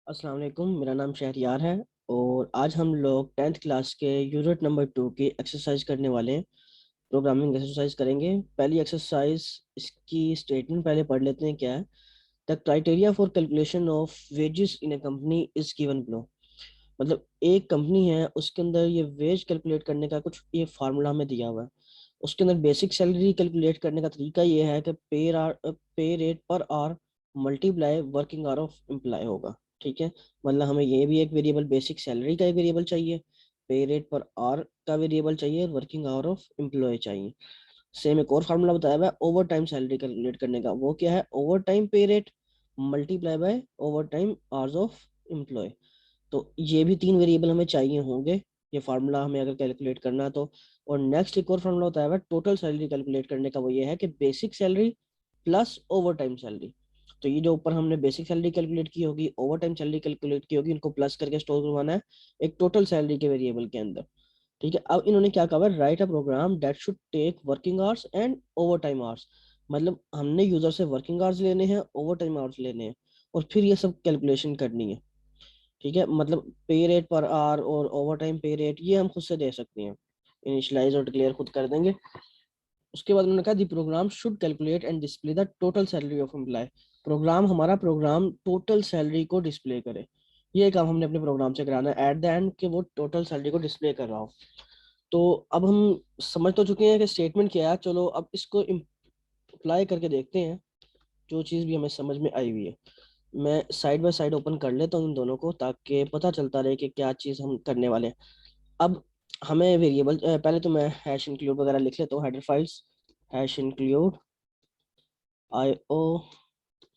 अस्सलाम वालेकुम, मेरा नाम शहरियार है। और आज हम लोग 10th क्लास के यूनिट नंबर 2 की एक्सरसाइज करने वाले हैं। प्रोग्रामिंग एक्सरसाइज करेंगे। पहली एक्सरसाइज, इसकी स्टेटमेंट पहले पढ़ लेते हैं क्या है। The criteria for calculation of wages in A company is given below. मतलब एक कंपनी है, उसके अंदर ये वेज कैलकुलेट करने का कुछ ये फार्मूला हमें दिया हुआ है। उसके अंदर बेसिक सैलरी कैलकुलेट करने का तरीका ये है कि pay rate per hour multiply working hour of employ होगा। ठीक है। मतलब हमें ये भी एक वेरिएबल, बेसिक सैलरी का एक वेरिएबल चाहिए, पे रेट पर आवर का वेरिएबल चाहिए, और वर्किंग आवर ऑफ एम्प्लॉय चाहिए। सेम एक और फार्मूला बताया हुआ है ओवर टाइम सैलरी कैलकुलेट करने का। वो क्या है? Overtime pay rate multiply by overtime hours of employ. तो ये भी तीन वेरिएबल हमें चाहिए होंगे, ये फार्मूला हमें अगर कैलकुलेट करना है तो। और नेक्स्ट एक और फार्मूला होता है टोटल सैलरी कैलकुलेट करने का। वो ये है कि basic salary plus over time salary. तो ये जो ऊपर हमने बेसिक सैलरी कैलकुलेट की होगी, ओवर टाइम सैलरी कैलकुलेट की होगी, इनको प्लस करके स्टोर करवाना है एक टोटल सैलरी के वेरिएबल के अंदर। ठीक है। अब इन्होंने क्या कहा? Write a program that should take working hours and overtime hours. मतलब हमने यूजर से वर्किंग आवर्स लेने हैं, ओवर टाइम आवर्स लेने हैं, और फिर ये सब कैलकुलेशन करनी है। ठीक है। मतलब पे रेट पर आवर और ओवर टाइम पे रेट ये हम खुद से दे सकते हैं, इनिशियलाइज और डिक्लेयर खुद कर देंगे। उसके बाद उन्होंने कहा the program should calculate and display the total salary of employee. Program total salary को डिस्प्ले करे। ये काम हमने अपने प्रोग्राम से कराना है एट द एंड, कि वो टोटल सैलरी को डिस्प्ले कर रहा हो। तो अब हम समझ तो चुके हैं कि स्टेटमेंट क्या है। चलो अब इसको अप्लाई करके देखते हैं, जो चीज़ भी हमें समझ में आई हुई है। मैं साइड बाय साइड ओपन कर लेता हूँ इन दोनों को, ताकि पता चलता रहे कि क्या चीज़ हम करने वाले हैं। अब हमें वेरिएबल, पहले तो मैं हैश इंक्लूड वगैरह लिख लेता हूँ, header files hash include IO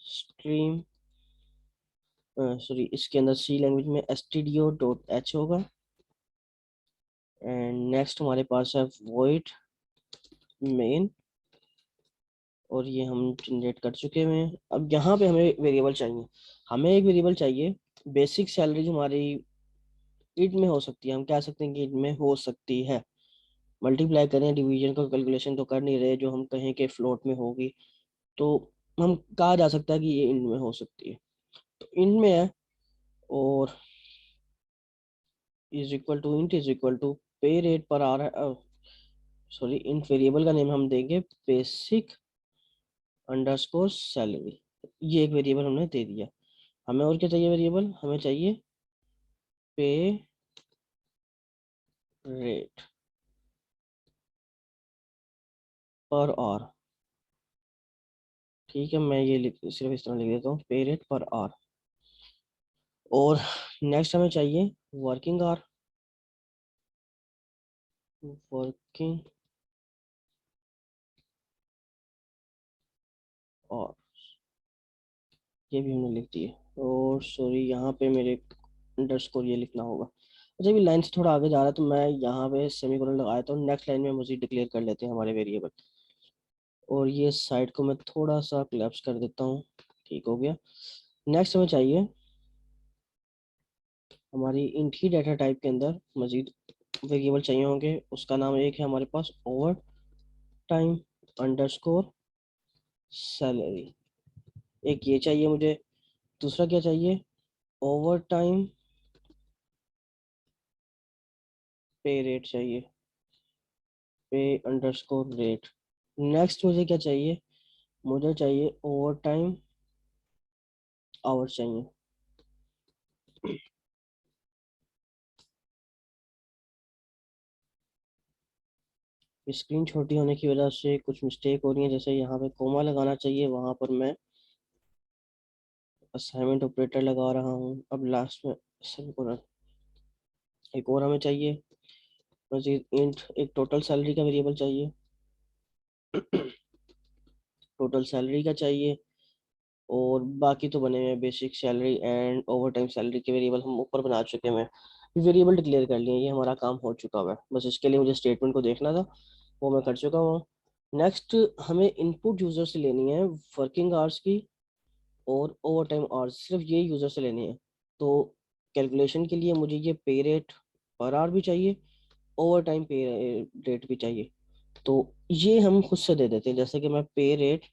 stream, sorry, इसके अंदर सी लैंग्वेज में stdio.h होगा। एंड नेक्स्ट हमारे पास है void main, और ये हम जनरेट कर चुके हुए हैं। अब यहाँ पे हमें वेरिएबल चाहिए। हमें एक वेरिएबल चाहिए बेसिक सैलरी, जो हमारी ईट में हो सकती है। हम कह सकते हैं कि ईट में हो सकती है। मल्टीप्लाई करें, डिवीजन का कैलकुलेशन तो कर नहीं रहे, जो हम कहें कि फ्लोट में होगी, तो हम कहा जा सकता है कि ये इंट में हो सकती है। तो इंट में है, और is equal to int is equal to pay rate per आ रहा है। सॉरी, इंट वेरिएबल का नेम हम देंगे बेसिक अंडरस्कोर सैलरी। ये एक वेरिएबल हमने दे दिया। हमें और क्या चाहिए? वेरिएबल हमें चाहिए पे रेट पर आवर। ठीक है, मैं ये सिर्फ इस तरह लिख देता हूँ, पे रेट पर आवर। और नेक्स्ट हमें चाहिए वर्किंग आवर। वर्किंग और ये भी हमने लिख दिए। और सॉरी, यहाँ पे मेरे अंडरस्कोर ये लिखना होगा। अच्छा, भी लाइन से थोड़ा आगे जा रहा है, तो मैं यहाँ पे सेमीकोलन लगाया, तो नेक्स्ट लाइन में मजीद डिक्लेयर कर लेते हैं हमारे वेरिएबल। और ये साइड को मैं थोड़ा सा क्लैप्स कर देता हूँ। ठीक हो गया। नेक्स्ट हमें चाहिए हमारी इंट ही डाटा टाइप के अंदर मजीद वेरिएबल चाहिए होंगे। उसका नाम एक है हमारे पास ओवर टाइम अंडरस्कोर सैलरी। एक ये चाहिए मुझे। दूसरा क्या चाहिए? ओवर टाइम पे रेट चाहिए, पे अंडरस्कोर रेट। नेक्स्ट मुझे क्या चाहिए? मुझे चाहिए ओवर टाइम आवर्स चाहिए। स्क्रीन छोटी होने की वजह से कुछ मिस्टेक हो रही है, जैसे यहाँ पे कोमा लगाना चाहिए, वहां पर मैं असाइनमेंट ऑपरेटर लगा रहा हूँ। अब लास्ट में सेमीकोलन। एक और हमें चाहिए मजीद इंट, एक टोटल सैलरी का वेरिएबल चाहिए। टोटल सैलरी का चाहिए। और बाकी तो बने हुए हैं basic salary and overtime salary के वेरिएबल, हम ऊपर बना चुके हैं। वेरिएबल डिक्लेयर कर लिए, ये हमारा काम हो चुका हुआ है। बस इसके लिए मुझे स्टेटमेंट को देखना था, वो मैं कर चुका हूँ। नेक्स्ट हमें इनपुट यूजर से लेनी है वर्किंग आवर्स की और ओवर टाइम आवर्स, सिर्फ ये यूजर से लेनी है। तो कैलकुलेशन के लिए मुझे ये पे रेट पर आवर भी चाहिए, ओवर टाइम पे रेट भी चाहिए। तो ये हम खुद से दे देते हैं। जैसे कि मैं पे रेट,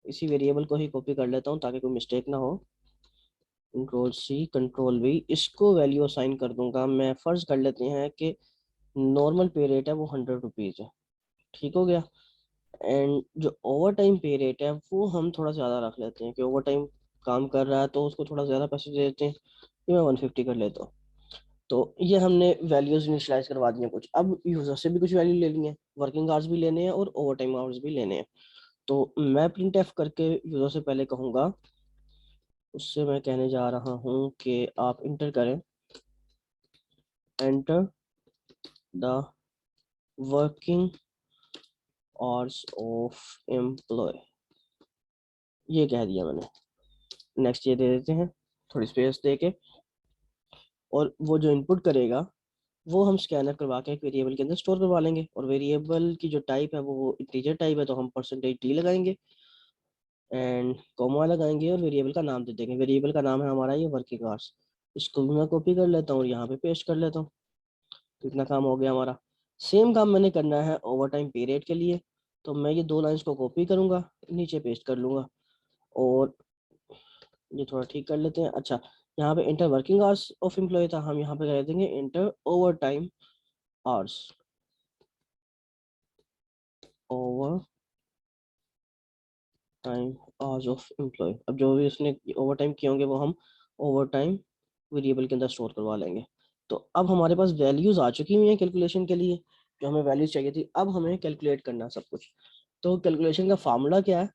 इसी वेरिएबल को ही कॉपी कर लेता हूँ ताकि कोई मिस्टेक ना हो। कंट्रोल C कंट्रोल V, इसको वैल्यू असाइन कर दूंगा मैं। फर्ज कर लेते हैं कि नॉर्मल पे रेट है वो 100 रुपीज़ है। ठीक हो गया। एंड जो ओवर टाइम पे रेट है वो हम थोड़ा ज़्यादा रख लेते हैं कि ओवर टाइम काम कर रहा है तो उसको थोड़ा ज़्यादा पैसे दे देते हैं। ये मैं 150 कर लेता हूँ। तो ये हमने वैल्यूज इनिशियलाइज करवा दी हैं कुछ। अब यूजर से भी कुछ वैल्यू लेनी है, वर्किंग आवर्स भी लेने हैं और ओवर टाइम आवर्स भी लेने हैं। तो मैं प्रिंट एफ करके यूजर से पहले कहूँगा, उससे मैं कहने जा रहा हूँ कि आप इंटर करें, enter the working hours of employ. ये कह दिया मैंने। नेक्स्ट ये दे देते हैं थोड़ी स्पेस दे के। और वो जो इनपुट करेगा वो हम स्कैनर करवा के एक वेरिएबल के अंदर स्टोर करवा लेंगे। और वेरिएबल की जो टाइप है वो इंटीजर टाइप है, तो हम %d लगाएंगे एंड कॉमा लगाएंगे और वेरिएबल का नाम दे देंगे। वेरिएबल का नाम है हमारा ये वर्किंग आवर्स। इसको भी मैं कॉपी कर लेता हूँ और यहाँ पे पेस्ट कर लेता हूँ। तो इतना काम हो गया हमारा। सेम काम मैंने करना है ओवर टाइम पीरियड के लिए। तो मैं ये दो लाइंस को कॉपी करूंगा, नीचे पेस्ट कर लूंगा और ये थोड़ा ठीक कर लेते हैं। अच्छा, यहाँ पे enter working hours of employ था, हम यहाँ पे कह देंगे enter overtime hours. Overtime hours of employ. अब जो भी उसने ओवर टाइम किए होंगे वो हम ओवर टाइम वेरिएबल के अंदर स्टोर करवा लेंगे। तो अब हमारे पास वैल्यूज आ चुकी हुई हैं कैलकुलेशन के लिए, जो हमें वैल्यूज चाहिए थी। अब हमें कैलकुलेट करना है सब कुछ। तो कैलकुलेशन का फार्मूला क्या है,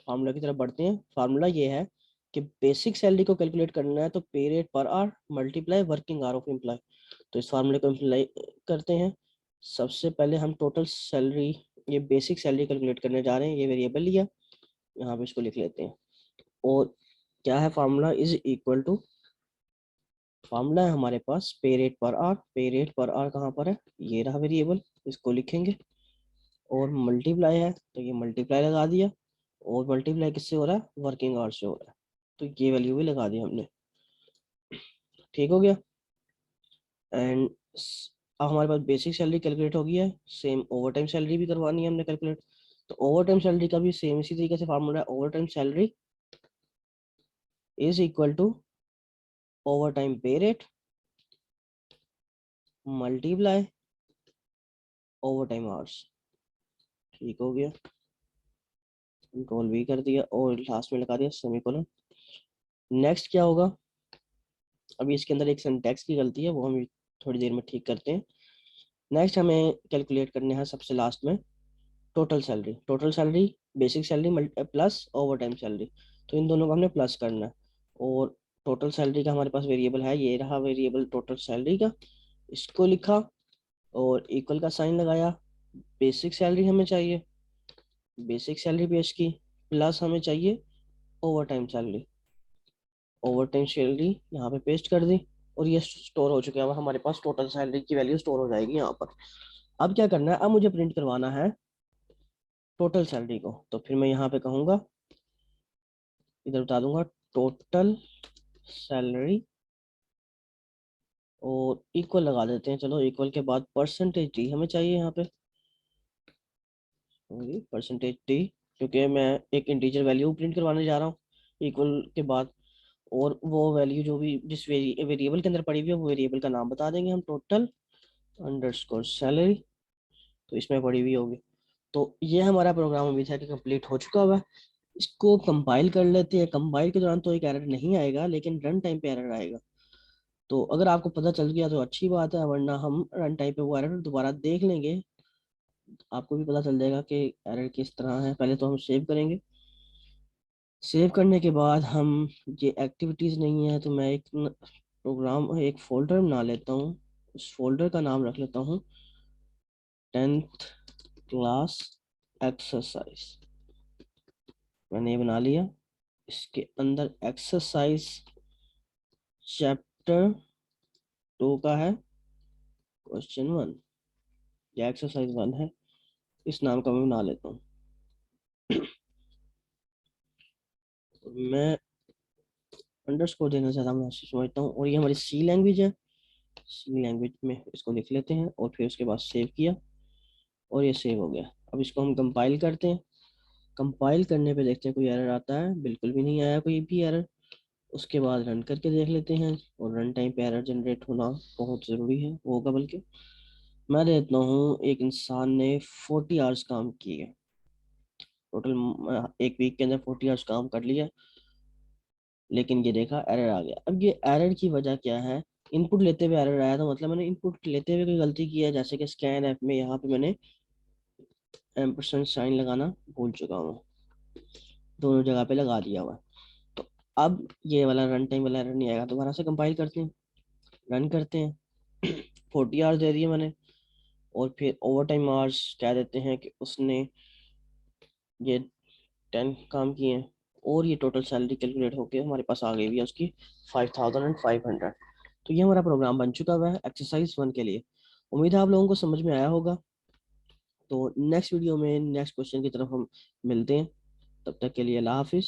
फार्मूला की तरफ बढ़ते हैं। फार्मूला ये है कि बेसिक सैलरी को कैलकुलेट करना है तो pay rate per hour multiply working hour of employ. तो इस फार्मूले को अप्लाई करते हैं। सबसे पहले हम टोटल सैलरी, ये बेसिक सैलरी कैलकुलेट करने जा रहे हैं। ये वेरिएबल लिया, यहाँ पे इसको लिख लेते हैं। और क्या है formula, is equal to, formula है हमारे पास पे रेट पर आवर। पे रेट पर आवर कहाँ पर है, ये रहा वेरिएबल, इसको लिखेंगे। और मल्टीप्लाई है तो ये मल्टीप्लाई लगा दिया। और मल्टीप्लाई किससे हो रहा है, वर्किंग आवर से हो रहा है, तो ये वैल्यू भी लगा दी हमने। ठीक हो गया। एंड अब हमारे पास बेसिक सैलरी कैलकुलेट हो गई है। सेम ओवर टाइम सैलरी भी करवानी है हमने कैलकुलेट। तो ओवर टाइम सैलरी का भी सेम इसी तरीके से फार्मूला है। Overtime salary is equal to overtime pay rate multiply overtime hours. ठीक हो गया। कंट्रोल भी कर दिया और लास्ट में लगा दिया सेमीकोलन। नेक्स्ट क्या होगा, अभी इसके अंदर एक सिंटैक्स की गलती है, वो हम थोड़ी देर में ठीक करते हैं। नेक्स्ट हमें कैलकुलेट करने हैं सबसे लास्ट में total salary. Total salary basic salary plus over time salary, तो इन दोनों को हमने प्लस करना है। और टोटल सैलरी का हमारे पास वेरिएबल है, ये रहा वेरिएबल टोटल सैलरी का। इसको लिखा और इक्वल का साइन लगाया। बेसिक सैलरी हमें चाहिए, बेसिक सैलरी पेश की, प्लस हमें चाहिए over time salary. Over time salary यहाँ पे पेस्ट कर दी और ये स्टोर हो चुका है। अब हमारे पास टोटल सैलरी की वैल्यू स्टोर हो जाएगी यहाँ पर। अब क्या करना है, अब मुझे प्रिंट करवाना है टोटल सैलरी को। तो फिर मैं यहाँ पे कहूँगा, इधर बता दूंगा टोटल सैलरी और इक्वल लगा देते हैं। चलो इक्वल के बाद %d हमें चाहिए यहाँ पे, %d, क्योंकि मैं एक इंटीजर वैल्यू प्रिंट करवाने जा रहा हूँ इक्वल के बाद। और वो वैल्यू जो भी जिस वेरिएबल के अंदर पड़ी हुई है वो वेरिएबल का नाम बता देंगे हम, टोटल अंडरस्कोर सैलरी, तो इसमें पड़ी हुई होगी। तो ये हमारा प्रोग्राम अभी तक कंप्लीट हो चुका हुआ है। इसको कंपाइल कर लेते हैं। कंपाइल के दौरान तो एक एरर नहीं आएगा, लेकिन रन टाइम पे एरर आएगा। तो अगर आपको पता चल गया तो अच्छी बात है, वरना हम रन टाइम पे वो एरर दोबारा देख लेंगे। आपको भी पता चल जाएगा कि एरर किस तरह है। पहले तो हम सेव करेंगे। सेव करने के बाद हम, ये एक्टिविटीज़ नहीं है तो मैं एक प्रोग्राम, एक फोल्डर बना लेता हूँ। उस फोल्डर का नाम रख लेता हूँ 10th क्लास एक्सरसाइज। मैंने ये बना लिया। इसके अंदर एक्सरसाइज चैप्टर 2 का है क्वेश्चन 1, या एक्सरसाइज 1 है, इस नाम का मैं बना लेता हूँ। मैं अंडरस्कोर देना चाहता हूँ, मैं समझता हूँ। और ये हमारी सी लैंग्वेज है, सी लैंग्वेज में इसको लिख लेते हैं और फिर उसके बाद सेव किया और ये सेव हो गया। अब इसको हम कंपाइल करते हैं। कंपाइल करने पे देखते हैं कोई एरर आता है, बिल्कुल भी नहीं आया कोई भी एरर। उसके बाद रन करके देख लेते हैं, और रन टाइम पे एरर जनरेट होना बहुत ज़रूरी है, होगा बल्कि। मैं देता हूँ एक इंसान ने 40 आवर्स काम किए, टोटल एक वीक के अंदर 40 आवर्स काम कर लिया, लेकिन ये देखा एरर आ गया। अब ये एरर की वजह क्या है? इनपुट लेते हुए एरर आया, तो मतलब मैंने इनपुट लेते हुए कोई गलती की है, जैसे कि स्कैन ऐप में यहाँ पे मैंने एम्परसेंड साइन लगाना भूल चुका हूँ, दोनों जगह पे लगा दिया हुआ है। तो अब ये वाला रन टाइम वाला एरर नहीं आएगा। दोबारा से कंपाइल करते हैं, रन करते हैं। 40 आवर्स दे दिए मैंने, और फिर ओवर टाइम आवर्स कह देते हैं कि उसने ये 10 काम किए हैं, और ये टोटल सैलरी कैलकुलेट होके हमारे पास आ गई हुई है उसकी 5500। तो ये हमारा प्रोग्राम बन चुका हुआ है एक्सरसाइज 1 के लिए। उम्मीद है आप लोगों को समझ में आया होगा। तो नेक्स्ट वीडियो में नेक्स्ट क्वेश्चन की तरफ हम मिलते हैं। तब तक के लिए अल्लाह हाफिज़।